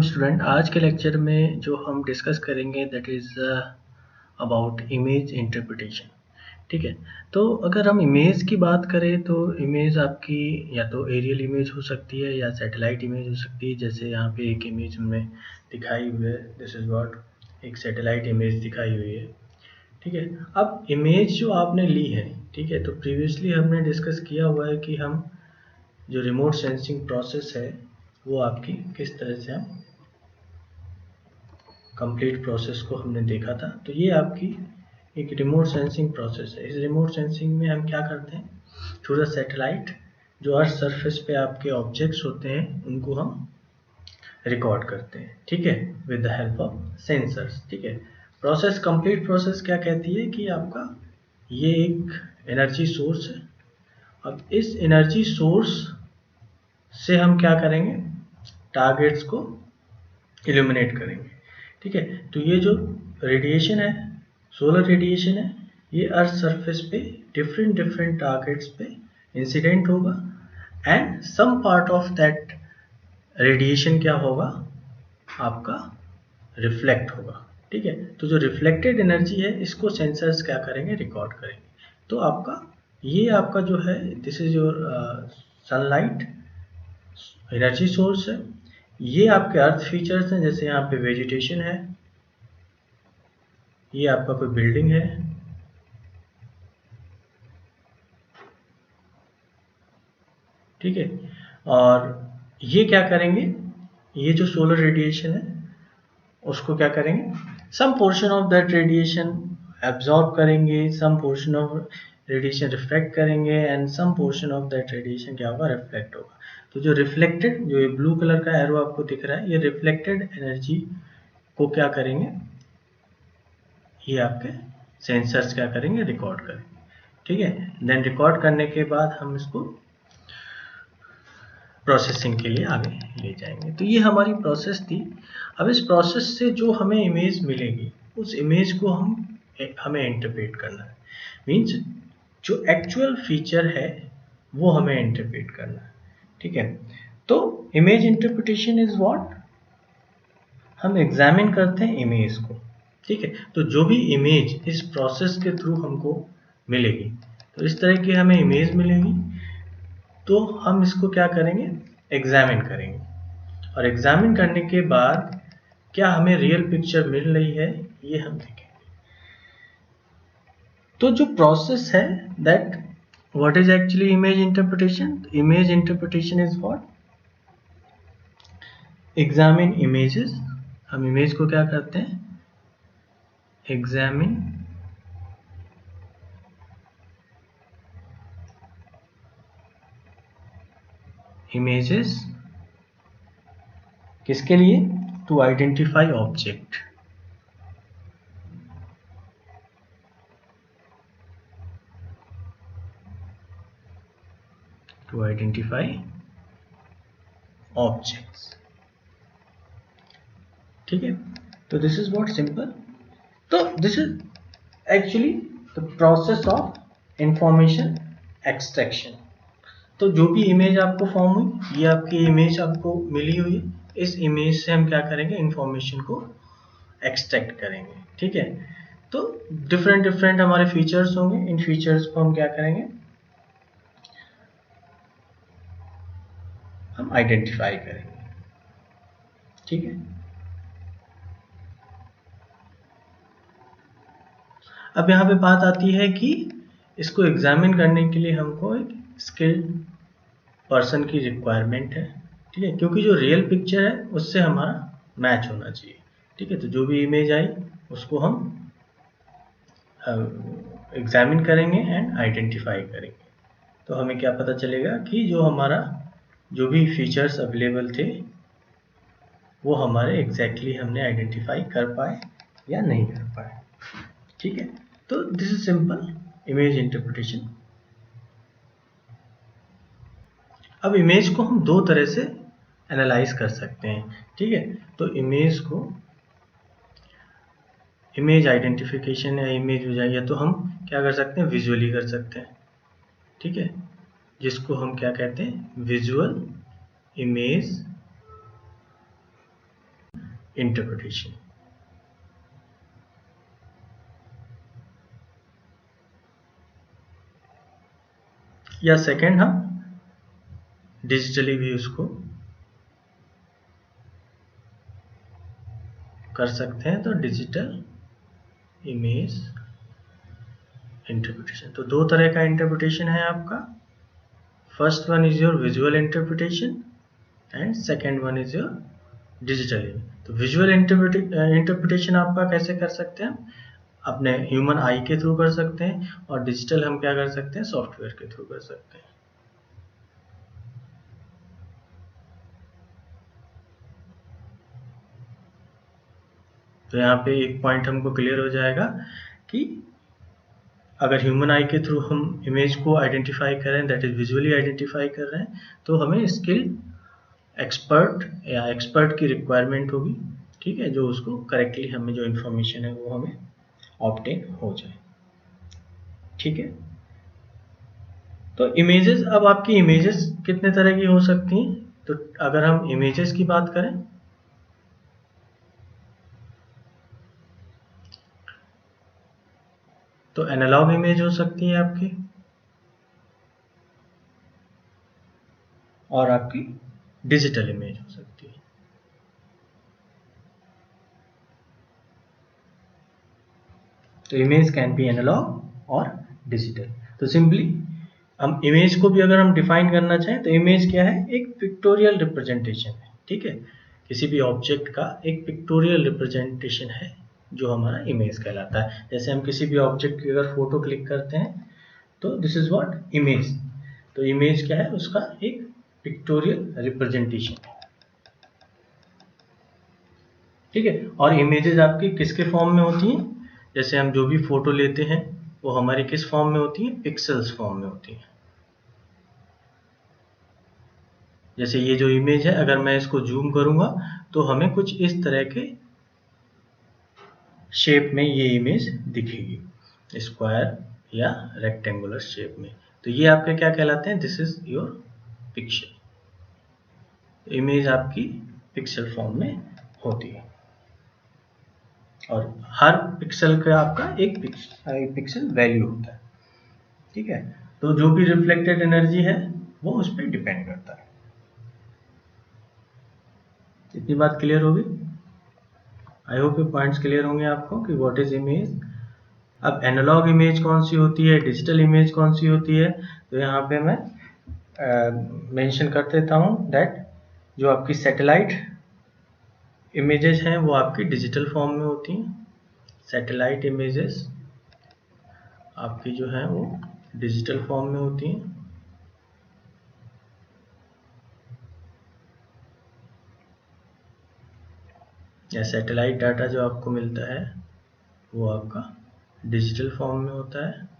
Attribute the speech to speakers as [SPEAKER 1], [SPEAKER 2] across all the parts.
[SPEAKER 1] Student, आज के lecture में जो हम डिस्कस करेंगे that is about image interpretation. ठीक है, तो अगर हम इमेज की बात करें तो इमेज आपकी या तो एरियल इमेज हो सकती है या सैटेलाइट इमेज हो सकती है। जैसे यहाँ पे एक इमेज हमने दिखाई हुई है, दिस इज़ व्हाट एक सैटेलाइट इमेज दिखाई हुई है। ठीक है, अब इमेज जो आपने ली है, ठीक है, तो प्रीवियसली हमने डिस्कस किया हुआ है कि हम जो रिमोट सेंसिंग प्रोसेस है वो आपकी किस तरह से हम कंप्लीट प्रोसेस को हमने देखा था। तो ये आपकी एक रिमोट सेंसिंग प्रोसेस है। इस रिमोट सेंसिंग में हम क्या करते हैं, थ्रू द सैटेलाइट जो अर्थ सरफेस पे आपके ऑब्जेक्ट्स होते हैं उनको हम रिकॉर्ड करते हैं। ठीक है, with the help of sensors. ठीक है, प्रोसेस कंप्लीट प्रोसेस क्या कहती है कि आपका ये एक एनर्जी सोर्स है। अब इस एनर्जी सोर्स से हम क्या करेंगे, टारगेट्स को इल्यूमिनेट करेंगे। ठीक है, तो ये जो रेडिएशन है, सोलर रेडिएशन है, ये अर्थ सरफेस पे डिफरेंट डिफरेंट टारगेट्स पे इंसिडेंट होगा and some part of that radiation क्या होगा, आपका रिफ्लेक्ट होगा। ठीक है, तो जो रिफ्लेक्टेड एनर्जी है इसको सेंसर्स क्या करेंगे, रिकॉर्ड करेंगे। तो आपका ये आपका जो है this is your sunlight energy source है। ये आपके अर्थ फीचर्स हैं, जैसे यहाँ पे वेजिटेशन है, ये आपका कोई बिल्डिंग है, ठीक है, और ये क्या करेंगे, ये जो सोलर रेडिएशन है उसको क्या करेंगे, some portion of that radiation absorb करेंगे, some portion of radiation reflect करेंगे and some portion of that radiation क्या होगा, रिफ्लेक्ट होगा। तो जो रिफ्लेक्टेड, जो ये ब्लू कलर का एरो आपको दिख रहा है, ये रिफ्लेक्टेड एनर्जी को क्या करेंगे, ये आपके सेंसर्स क्या करेंगे, रिकॉर्ड करेंगे। ठीक है, देन रिकॉर्ड करने के बाद हम इसको प्रोसेसिंग के लिए आगे ले जाएंगे। तो ये हमारी प्रोसेस थी। अब इस प्रोसेस से जो हमें इमेज मिलेगी उस इमेज को हमें इंटरप्रेट करना है। मीन्स जो एक्चुअल फीचर है वो हमें इंटरप्रेट करना है। ठीक है, तो इमेज इंटरप्रिटेशन इज व्हाट, हम एग्जामिन करते हैं इमेज को। ठीक है, तो जो भी इमेज इस प्रोसेस के थ्रू हमको मिलेगी, तो इस तरह की हमें इमेज मिलेगी, तो हम इसको क्या करेंगे, एग्जामिन करेंगे। और एग्जामिन करने के बाद क्या हमें रियल पिक्चर मिल रही है ये हम देखेंगे। तो जो प्रोसेस है that what is actually image interpretation, image interpretation is what, examine images. हम इमेज को क्या करते हैं, एग्जामिन इमेजेस, किसके लिए, to identify object. To identify objects. ठीक है, तो दिस इज व्हाट सिंपल। तो this is actually the process of information extraction. तो जो भी इमेज आपको फॉर्म हुई, ये आपकी इमेज आपको मिली हुई है, इस इमेज से हम क्या करेंगे, इंफॉर्मेशन को एक्सट्रैक्ट करेंगे। ठीक है, तो डिफरेंट डिफरेंट हमारे फीचर्स होंगे, इन फीचर्स को हम क्या करेंगे, हम आइडेंटिफाई करेंगे। ठीक है, अब यहाँ पे बात आती है कि इसको एग्जामिन करने के लिए हमको एक स्किल्ड पर्सन की रिक्वायरमेंट है। ठीक है, क्योंकि जो रियल पिक्चर है उससे हमारा मैच होना चाहिए। ठीक है, तो जो भी इमेज आई उसको हम एग्जामिन करेंगे एंड आइडेंटिफाई करेंगे। तो हमें क्या पता चलेगा कि जो हमारा जो भी फीचर्स अवेलेबल थे वो हमारे एग्जैक्टली हमने आइडेंटिफाई कर पाए या नहीं कर पाए। ठीक है, तो this is simple image interpretation. अब इमेज को हम दो तरह से एनालाइज कर सकते हैं। ठीक है, तो इमेज को इमेज आइडेंटिफिकेशन या इमेज हो जाए, या तो हम क्या कर सकते हैं, विजुअली कर सकते हैं। ठीक है, जिसको हम क्या कहते हैं, विजुअल इमेज इंटरप्रिटेशन। या सेकेंड हम डिजिटली भी उसको कर सकते हैं, तो डिजिटल इमेज इंटरप्रिटेशन। तो दो तरह का इंटरप्रिटेशन है आपका। First one is your visual interpretation and second one is your digital. तो विजुअल इंटरप्रिटेशन आपका कैसे कर सकते हैं, अपने ह्यूमन आई के थ्रू कर सकते हैं, और डिजिटल हम क्या कर सकते हैं, सॉफ्टवेयर के थ्रू कर सकते हैं। तो यहाँ पे एक पॉइंट हमको क्लियर हो जाएगा कि अगर ह्यूमन आई के थ्रू हम इमेज को आइडेंटिफाई कर रहे हैं, दैट इज विजुअली आइडेंटिफाई कर रहे हैं, तो हमें स्किल एक्सपर्ट या एक्सपर्ट की रिक्वायरमेंट होगी, ठीक है, जो उसको करेक्टली हमें जो इन्फॉर्मेशन है वो हमें ऑब्टेन हो जाए, ठीक है। तो इमेजेस, अब आपकी इमेजेस कितने तरह की हो सकती हैं, तो अगर हम इमेजेस की बात करें तो एनालॉग इमेज हो सकती है आपकी, और आपकी डिजिटल इमेज हो सकती है। तो इमेज कैन बी एनालॉग और डिजिटल। तो सिंपली हम इमेज को भी अगर हम डिफाइन करना चाहें तो इमेज क्या है, एक पिक्टोरियल रिप्रेजेंटेशन है, ठीक है, किसी भी ऑब्जेक्ट का एक पिक्टोरियल रिप्रेजेंटेशन है जो हमारा इमेज कहलाता है। जैसे हम किसी भी ऑब्जेक्ट की अगर फोटो क्लिक करते हैं तो दिस इज व्हाट इमेज। तो इमेज क्या है, उसका एक पिक्टोरियल रिप्रेजेंटेशन है, ठीक है। और इमेजेस आपकी किसके फॉर्म में होती हैं, जैसे हम जो भी फोटो लेते हैं वो हमारी किस फॉर्म में होती है, पिक्सेल्स फॉर्म में होती है। जैसे ये जो इमेज है, अगर मैं इसको जूम करूंगा तो हमें कुछ इस तरह के शेप में ये इमेज दिखेगी, स्क्वायर या रेक्टेंगुलर शेप में। तो ये आपके क्या कहलाते हैं, this is your picture. Image आपकी पिक्सल फॉर्म में होती है, और हर पिक्सल का आपका एक पिक्सल वैल्यू होता है, ठीक है। तो जो भी रिफ्लेक्टेड एनर्जी है वो उस पर डिपेंड करता है। इतनी बात क्लियर होगी, आई होप ये पॉइंट्स क्लियर होंगे आपको कि व्हाट इज इमेज। अब एनालॉग इमेज कौन सी होती है, डिजिटल इमेज कौन सी होती है, तो यहाँ पे मैं मेंशन कर देता हूँ दैट जो आपकी सैटेलाइट इमेजेस हैं वो आपकी डिजिटल फॉर्म में होती हैं। सैटेलाइट इमेजेस आपकी जो है वो डिजिटल फॉर्म में होती हैं, या सैटेलाइट डाटा जो आपको मिलता है वो आपका डिजिटल फॉर्म में होता है।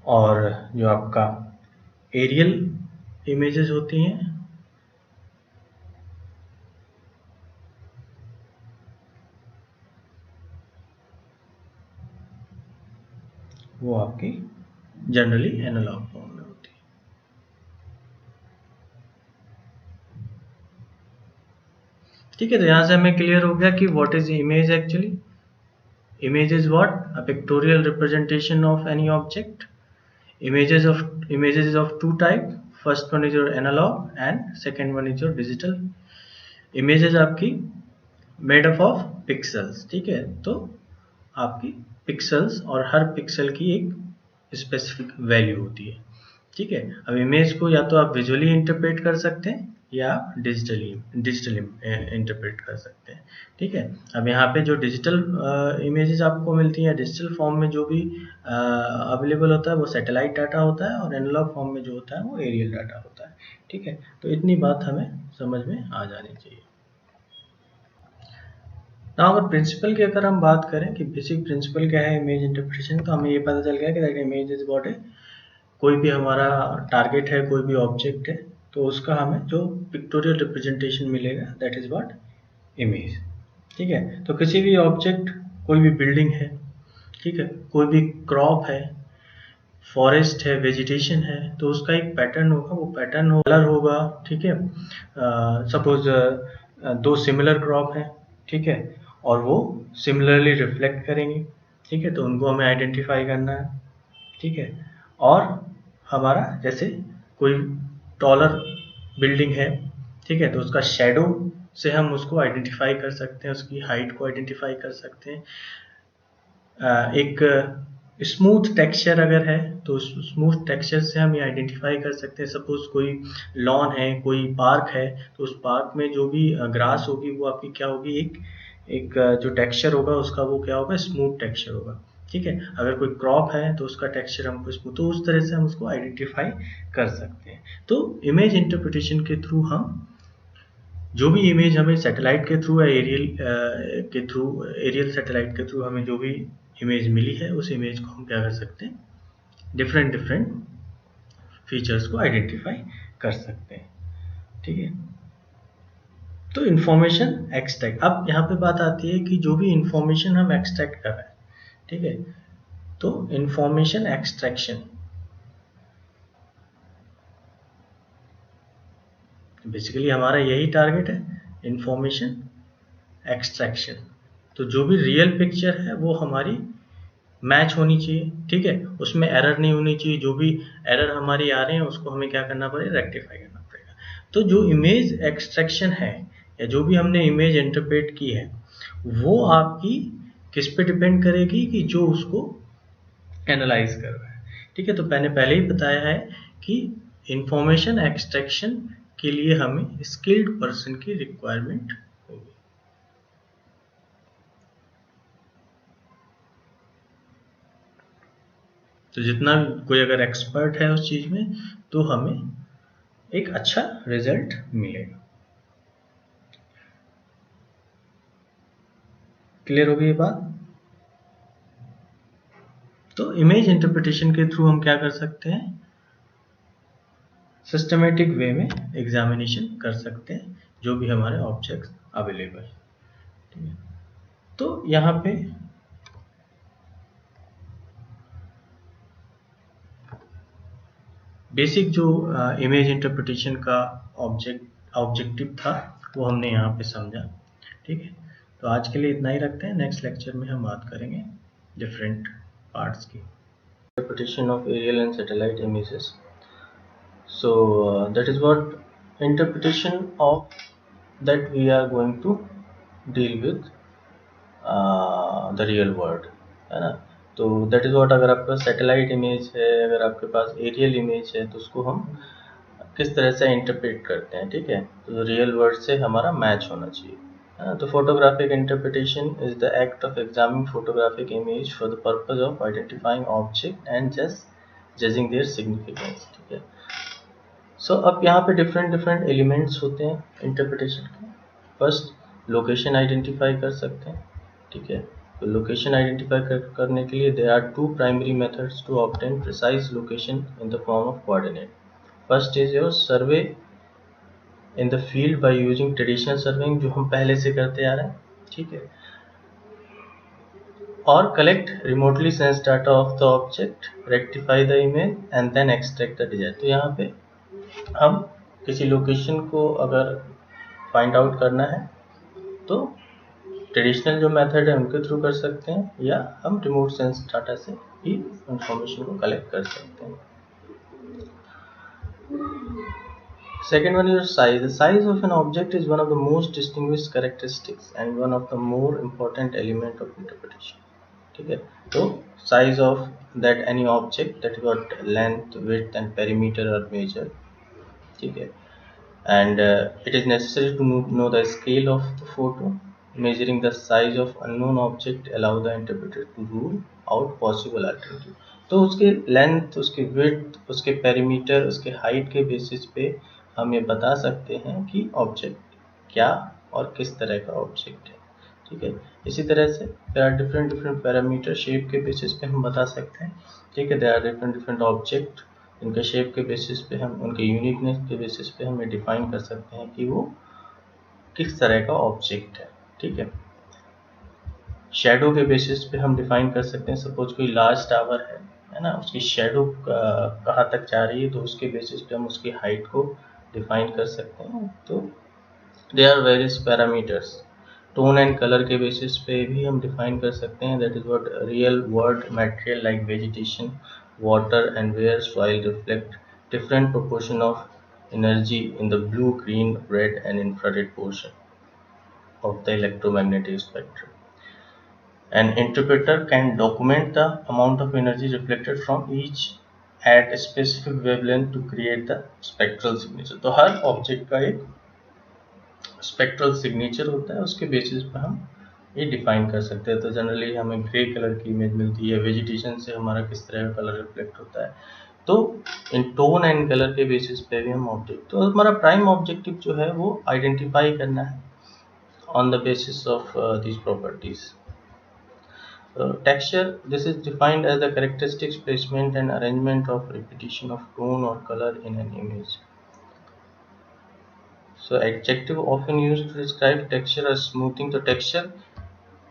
[SPEAKER 1] और जो आपका एरियल इमेजेस होती हैं वो आपकी जनरली एनालॉग फॉर्म में होती है। ठीक है, तो यहां से हमें क्लियर हो गया कि what is image actually. Image is what, a pictorial representation of any object. Images is of two type. First one is your analog and second one is your digital. Images आपकी made up of pixels, ठीक है। तो आपकी pixels और हर pixel की एक specific value होती है, ठीक है। अब इमेज को या तो आप विजुअली इंटरप्रेट कर सकते हैं या आप डिजिटली इंटरप्रेट कर सकते हैं, ठीक है। अब यहाँ पे जो डिजिटल इमेजेस आपको मिलती हैं, डिजिटल फॉर्म में जो भी अवेलेबल होता है वो सैटेलाइट डाटा होता है, और एनालॉग फॉर्म में जो होता है वो एरियल डाटा होता है, ठीक है। तो इतनी बात हमें समझ में आ जानी चाहिए। ना अगर प्रिंसिपल की अगर हम बात करें कि बेसिक प्रिंसिपल क्या है इमेज इंटरप्रिटेशन, तो हमें ये पता चल गया कि दैट इमेज इज व्हाट है, कोई भी हमारा टारगेट है, कोई भी ऑब्जेक्ट है, तो उसका हमें जो पिक्टोरियल रिप्रेजेंटेशन मिलेगा दैट इज व्हाट इमेज, ठीक है। तो किसी भी ऑब्जेक्ट, कोई भी बिल्डिंग है, ठीक है, कोई भी क्रॉप है, फॉरेस्ट है, वेजिटेशन है, तो उसका एक पैटर्न होगा, वो पैटर्न कलर होगा, ठीक है। सपोज 2 सिमिलर क्रॉप है, ठीक है, और वो सिमिलरली रिफ्लेक्ट करेंगे, ठीक है, तो उनको हमें आइडेंटिफाई करना है, ठीक है। और हमारा जैसे कोई टॉलर बिल्डिंग है, ठीक है, तो उसका शेडो से हम उसको आइडेंटिफाई कर सकते हैं, उसकी हाइट को आइडेंटिफाई कर सकते हैं। एक स्मूथ टेक्सचर अगर है तो स्मूथ टेक्सचर से हम ये आइडेंटिफाई कर सकते हैं। सपोज कोई लॉन है, कोई पार्क है, तो उस पार्क में जो भी ग्रास होगी वो आपकी क्या होगी, एक जो टेक्सचर होगा उसका वो क्या होगा, स्मूथ टेक्सचर होगा, ठीक है। अगर कोई क्रॉप है तो उसका टेक्सचर हमको स्मूथ, तो उस तरह से हम उसको आइडेंटिफाई कर सकते हैं। तो इमेज इंटरप्रिटेशन के थ्रू हम जो भी इमेज हमें सैटेलाइट के थ्रू या एरियल सैटेलाइट के थ्रू हमें जो भी इमेज मिली है, उस इमेज को हम क्या कर सकते हैं, डिफरेंट फीचर्स को आइडेंटिफाई कर सकते हैं, ठीक है। तो इंफॉर्मेशन एक्सट्रैक्ट, अब यहाँ पे बात आती है कि जो भी इंफॉर्मेशन हम एक्सट्रैक्ट कर रहे हैं, ठीक है, तो इंफॉर्मेशन एक्सट्रैक्शन, बेसिकली हमारा यही टारगेट है, इंफॉर्मेशन एक्सट्रैक्शन। तो जो भी रियल पिक्चर है वो हमारी मैच होनी चाहिए, ठीक है, उसमें एरर नहीं होनी चाहिए। जो भी एरर हमारी आ रहे हैं उसको हमें क्या करना पड़ेगा, रेक्टिफाई करना पड़ेगा। तो जो इमेज एक्सट्रैक्शन है या जो भी हमने इमेज इंटरप्रेट की है, वो आपकी किस पे डिपेंड करेगी, कि जो उसको एनालाइज कर रहा है, ठीक है। तो मैंने पहले ही बताया है कि इंफॉर्मेशन एक्सट्रैक्शन के लिए हमें स्किल्ड पर्सन की रिक्वायरमेंट होगी। तो जितना कोई अगर एक्सपर्ट है उस चीज में, तो हमें एक अच्छा रिजल्ट मिलेगा। क्लियर हो गई ये बात? तो इमेज इंटरप्रिटेशन के थ्रू हम क्या कर सकते हैं, सिस्टमेटिक वे में एग्जामिनेशन कर सकते हैं जो भी हमारे ऑब्जेक्ट्स अवेलेबल, ठीक है। तो यहाँ पे बेसिक जो इमेज इंटरप्रिटेशन का ऑब्जेक्टिव था वो हमने यहाँ पे समझा, ठीक है। तो आज के लिए इतना ही रखते हैं, नेक्स्ट लेक्चर में हम बात करेंगे डिफरेंट पार्ट्स की। Interpretation of aerial and satellite images. So that is what interpretation of that we are going to deal with the real world, है ना। तो that is what, अगर आपका सैटेलाइट इमेज है, अगर आपके पास एरियल इमेज है, तो उसको हम किस तरह से इंटरप्रेट करते हैं, ठीक है। तो रियल वर्ल्ड से हमारा मैच होना चाहिए, है ना। तो photographic interpretation is the act of examining photographic image for the purpose of identifying object and judging their significance, ठीक है। सो अब यहाँ पे डिफरेंट एलिमेंट्स होते हैं इंटरप्रिटेशन के। फर्स्ट लोकेशन आइडेंटिफाई कर सकते हैं, ठीक है। तो लोकेशन आइडेंटिफाई करने के लिए there are 2 primary methods to obtain precise location in the form of coordinate. First is your survey in the field by using traditional surveying, जो हम पहले से करते आ रहे हैं, ठीक है। और collect remotely sense data of the object, rectify the image and then extract the design. तो यहाँ पे हम किसी लोकेशन को अगर फाइंड आउट करना है तो ट्रेडिशनल जो मेथड है उनके थ्रू कर सकते हैं, या हम रिमोट सेंस डाटा से भी इंफॉर्मेशन को कलेक्ट कर सकते हैं। Second one is size. The size of an object is one of the most distinguished characteristics and one of the more important element of interpretation, ठीक है। तो size of that any object, that is what length, width and perimeter are measured, ठीक है। And it is necessary to know the scale of the photo. Measuring the size of unknown object allow the interpreter to rule out possible alternative. तो उसके length, उसके width, उसके perimeter, उसके height के basis पे हम ये बता सकते हैं कि ऑब्जेक्ट क्या और किस तरह का ऑब्जेक्ट है, ठीक है। इसी तरह से there are different parameter, shape के बेसिस पे हम बता सकते हैं, ठीक है। देयर आर डिफरेंट ऑब्जेक्ट, इनके शेप के बेसिस पे हम, उनके यूनिकनेस के बेसिस पे हम ये डिफाइन कर सकते हैं कि वो किस तरह का ऑब्जेक्ट है, ठीक है। शेडो के बेसिस पे हम डिफाइन कर सकते हैं। सपोज कोई लार्ज टावर है, है ना, उसकी शेडो कहाँ तक जा रही है, तो उसके बेसिस पे हम उसकी हाइट को डिफाइन कर सकते हैं। तो they are various parameters. Tone and colour के बेसिस पे भी हम डिफाइन कर सकते हैं, that is what real world material like vegetation, water and where soil reflect different proportion of energy in the blue, green, red and infrared portion of the electromagnetic spectrum. An interpreter can document the amount of energy reflected from each at a specific wavelength to create the spectral signature. तो हर object का एक spectral signature होता है, उसके basis पर हम ये define कर सकते हैं। तो जनरली हमें ग्रे कलर की इमेज मिलती है, वेजिटेशन से हमारा किस तरह का कलर रिफ्लेक्ट होता है। तो इन टोन एंड कलर के बेसिस पे भी हम ऑब्जेक्ट, तो हमारा प्राइम ऑब्जेक्टिव जो है वो आइडेंटिफाई करना है on the basis of these properties. Texture, this is defined as the characteristics, placement and arrangement of repetition of tone or color in an image. So adjective often used to describe texture or smoothing. तो texture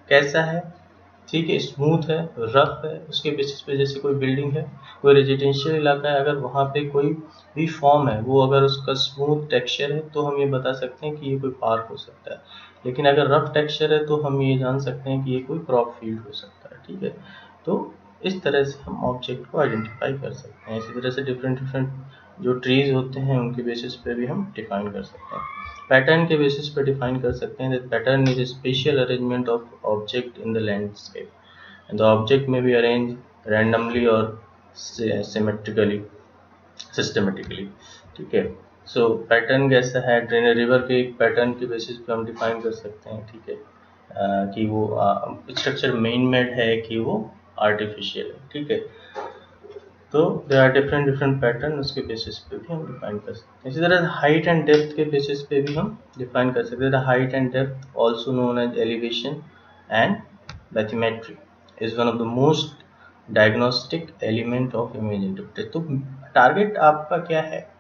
[SPEAKER 1] कैसा है, ठीक है, smooth है, rough है, उसके basis पे जैसे कोई बिल्डिंग है, कोई रेजिडेंशियल इलाका है, अगर वहाँ पे कोई भी फॉर्म है, वो अगर उसका स्मूथ टेक्सचर है तो हम ये बता सकते हैं कि ये कोई पार्क हो सकता है। लेकिन अगर रफ टेक्सचर है तो हम ये जान सकते हैं कि ये कोई क्रॉप फील्ड हो सकता है। ठीक है, तो इस तरह से हम ऑब्जेक्ट को आइडेंटिफाई कर सकते हैं। इसी तरह से डिफरेंट जो ट्रीज होते हैं उनके बेसिस पे भी हम डिफाइन कर सकते हैं। पैटर्न के बेसिस पे डिफाइन कर सकते हैं that pattern is special arrangement of object in the landscape and the object में बी अरेंज रैंडमली और सिस्टमेटिकली। ठीक है, सो पैटर्न कैसा है, ड्रेन रिवर के एक पैटर्न के बेसिस पे हम डिफाइन कर सकते हैं। ठीक है, कि वो स्ट्रक्चर मेन मेड है कि वो आर्टिफिशियल है। ठीक है, तो देयर आर डिफरेंट पैटर्न, उसके बेसिस पे भी हम डिफाइन कर सकते हैं। इसी तरह हाइट एंड डेप्थ के बेसिस पे भी हम डिफाइन कर सकते हैं। Height and depth also known as elevation and bathymetry is one of the most diagnostic element of image interpretation. तो टारगेट आपका क्या है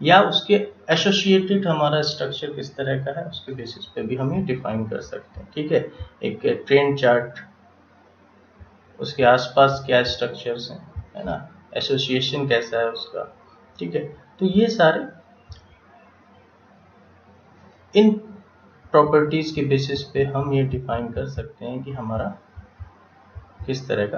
[SPEAKER 1] या उसके एसोसिएटेड हमारा स्ट्रक्चर किस तरह का है, उसके बेसिस पे भी हम ये डिफाइन कर सकते हैं। ठीक है, एक ट्रेंड चार्ट, उसके आसपास क्या स्ट्रक्चर्स हैं, है ना, एसोसिएशन कैसा है उसका। ठीक है, तो ये सारे इन प्रॉपर्टीज के बेसिस पे हम ये डिफाइन कर सकते हैं कि हमारा किस तरह का